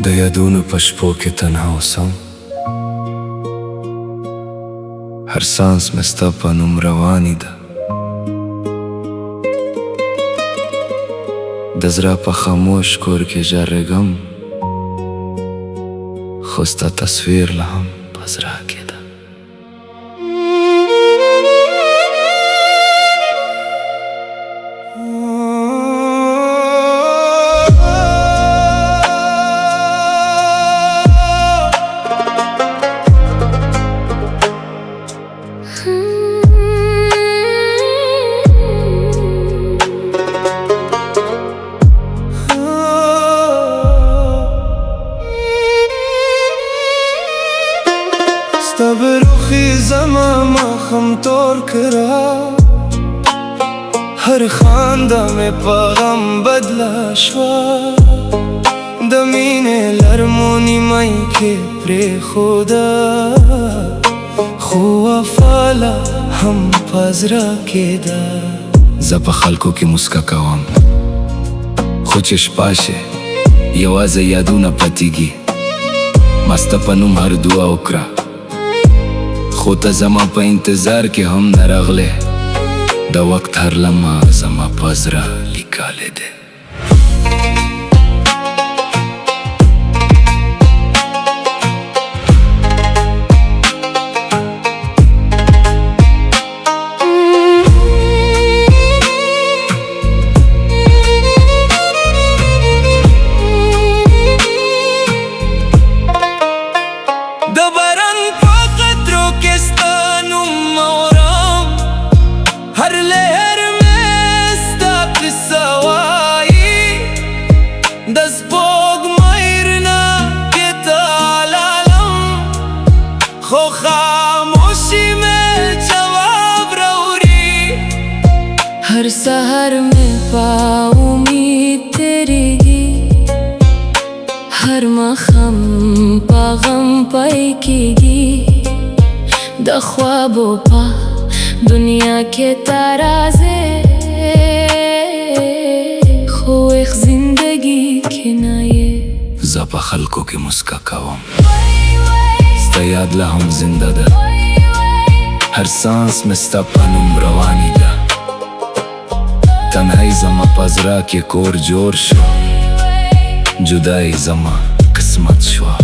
د یادونو په شپو کې تنها اوسم، هر سانس مې ستا په نوم رواني ده. د زړه په خاموش کور کې ژړېږم، خو ستا تصویر لا هم په زړه کې ده. برخی زمان مخم طور کرا، هر خانده میں پیغام بدلا شوا. د مینې لرمونی مای کې پرې خودا، خو وفاله هم پزرا کې ده. زه په خلکو کې مسکا کوم، خو چې شپه شي یوازې یادونه پاتېږي. ما ستا په نوم هر دعا وکړه، خو ته زما په انتظار کې هم نه راغلې. د وخت هر لمحه زما په زړه لیکلې ده. خو خاموشی میں جواب روری، ہر سحر میں امید تیری گی، ہر مخم غم پائی کی گی. د خوابو پا دنیا کے ترازے، خو ایک زندگی کے نایه. زه په خلکو کې مسکا کوم، ستا یاد لا هم زنده ده. هر سانس مې ستا په نوم رواني ده. تنهایی زما په زړه کې کور جوړ شو، جدایي زما قسمت شوه.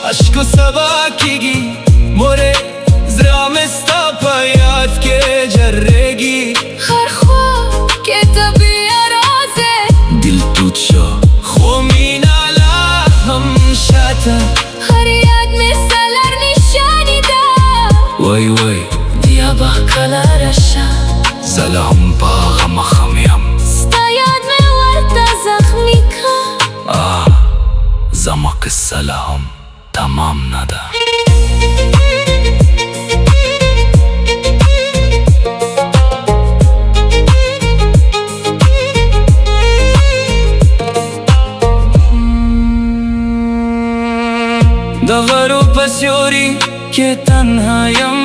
عشق سبا کیگی موره زرام ستا پا یاد کے جرگی. ہر خواب کے تبھی ارازے دل ٹوٹ شو، خو مینالا ہم شاتا. ہر یاد میں سالر نشانی دا، وای وای دیا با کلا رشا. زه لا هم په هغه مخم یم، ستا یاد میں ورطا زخمی کا. زما قصه لا هم تمام نه ده. د غرو په سیوري کې تنها یم،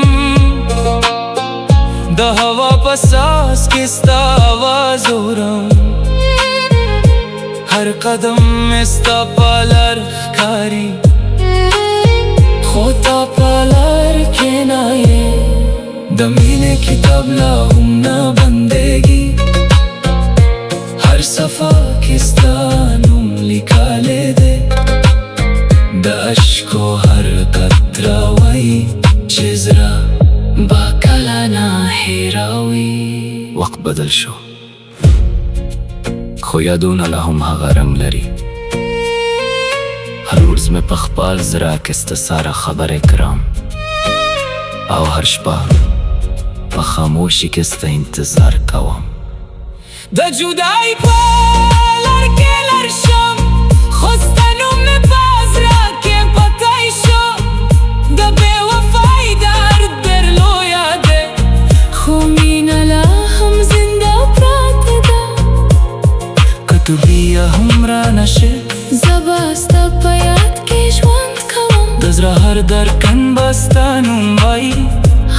د هوا په ساس کې ستا آواز اورم. هر قدم مې ستا په لار ښکاري، خو تا په لار کې نایې. د مینې کتاب لا هم نه بندېږي، هر صفحه کې ستا نوم لیکلی دی. د اشکو هر قطره وایي چې زړه به کله نه هېروي. وخت بدل شو، خو یادونه لا هم هغه رنګ لري. هر ورځ مې په خپل زړه کې ستا سره خبرې کرم، او هر شپه په خاموشي کې ستا انتظار کوم. د جدایي په لار کې لار شم، خو ستا نوم مې په زړه کې پتی شو. د بې وفایۍ درد ډېر لویه دی، خو مینه لا هم زنده پراته ده. که تو بیا هم رانشې، زه به ستا باید که ژوند کوم د زړه هر درکن به ستا نوم وایي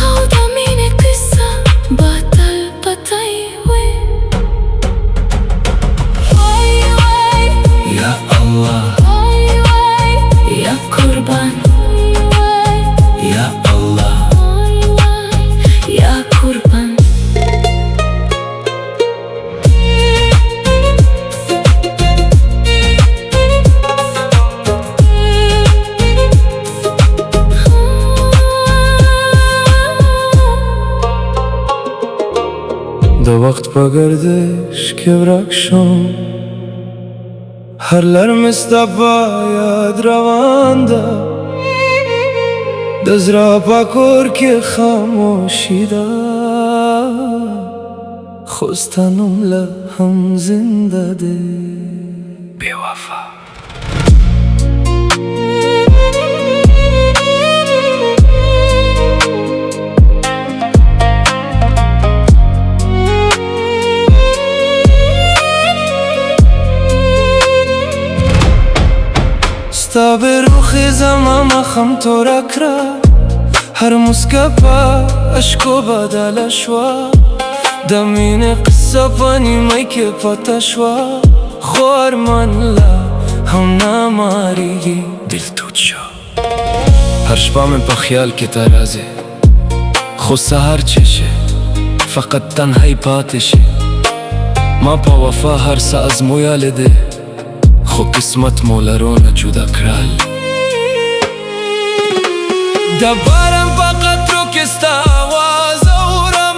او د مینې قصه به تل پتی وي وای وای یا الله وای وای یا قربان وای یا الله وای وای یا قربان د وخت په گردش کې ورک شم هر لرم ستا په یاد روان ده د زړه په کور کې خاموشي ده خو ستا نوم لا هم زنده دی بې وفا ستا به روخ زما مخم تورا کرا هر مسکه په اشکو بدله شوه د مینې قصه په نیمه کې پته شوه خو ارمان لا هم نه ماریږي دلتود شو هر شپه مې په خیال کې ته راځې خو سهار چې شي فقط تنهایی پاتې شي ما په وفا هر څه ازمویلی دی خو قسمت مو لرونه جدا کړل د باران په قطرو کې ستا آواز اورم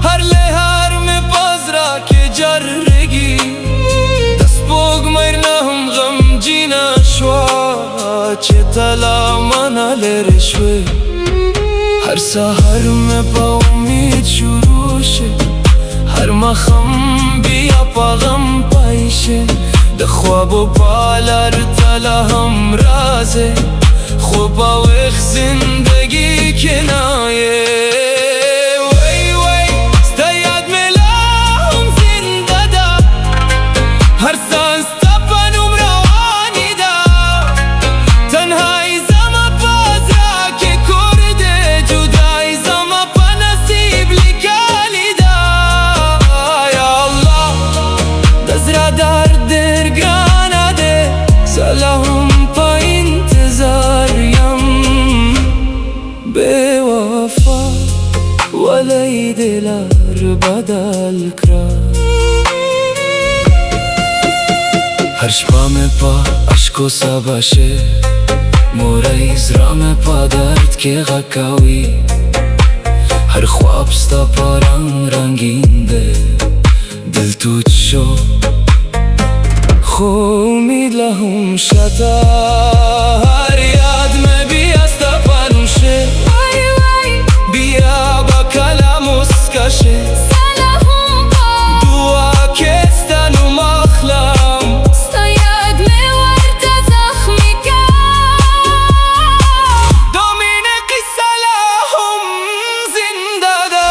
هر لهر مې په زړه کې جرږي د سپوږمۍ نه هم غمجینه شوه چې ته له مانه لرې شوې هر سهار مې په امید شروع شي هر ماښام بیا په غم پای شي د خوابو په لار ته لا هم راځې خو په ویښ زندګي کې نه یې وای وای ستا یاد مې لا هم زنده ده هر ساعت ستا په نوم روانې ده تنهایی زما په زړه کې کور دی جدایي زما په نصیب لیکلې ده یا الله د زړه درد ډېر ګرانه دی زه لا هم په انتظار یم بې وفا ولی دې لار بدل کړه هر شپه مې په اشکو سبا شي موری زړه مې په درد کې غږ کوي هر خواب ستا په رنګ رنګین دی دلتود شو خو امید لا هم شته هر یاد مې بیا ستا په نوم شي وای وای بیا به کله مسکه شي زه لا هم په دعا کې ستا نوم اخلم ستا یاد مې ورته زخمي کړ د مینې قصه لا هم زنده ده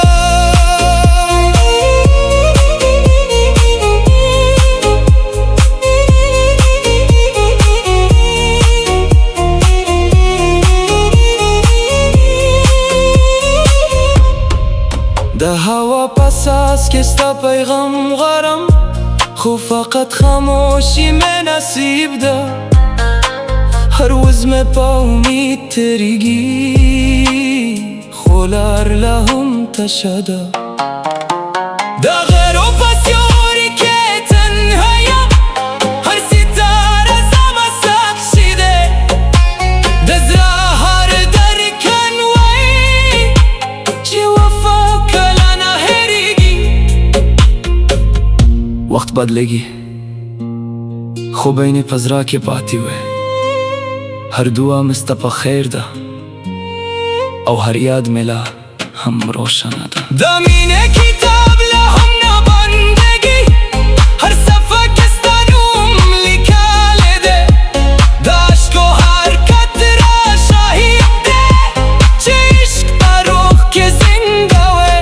د هوا په ساز کې ستا پیغام غواړم خو فقط خاموشي مې نصیب ده هر وزمه په امید تیریږي خو لار لا هم تشه ده د غرو په سیوري کې تنها یم هر ستاره زما ساقشي دی د زړه هر درکن وایي چې وفا کله نه هېرېږي وخت بدلېږي خو بینې په زړه کې پاتې وې هر دعا مې ستا په خیر ده او هر یاد مې لا هم روشنه ده د مینې کتاب لا هم نه بندېږي هر صفحه کې ستا نوم لیکلی دی د اشکو هر قطره شاهد دی چې عشق په روح کې زنده وې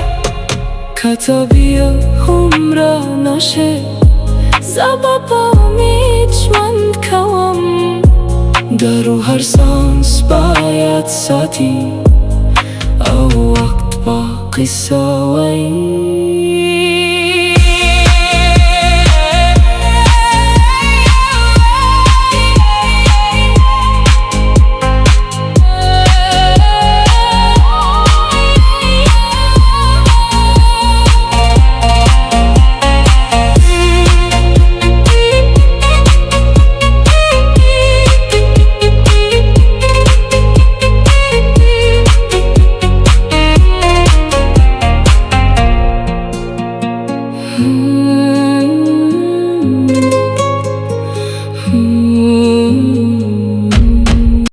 که ته بیا هم را نشې زه به په امید ژوند کوم करो हर सांस बायात, 'साथी औ वक्त बा किस्सा वही।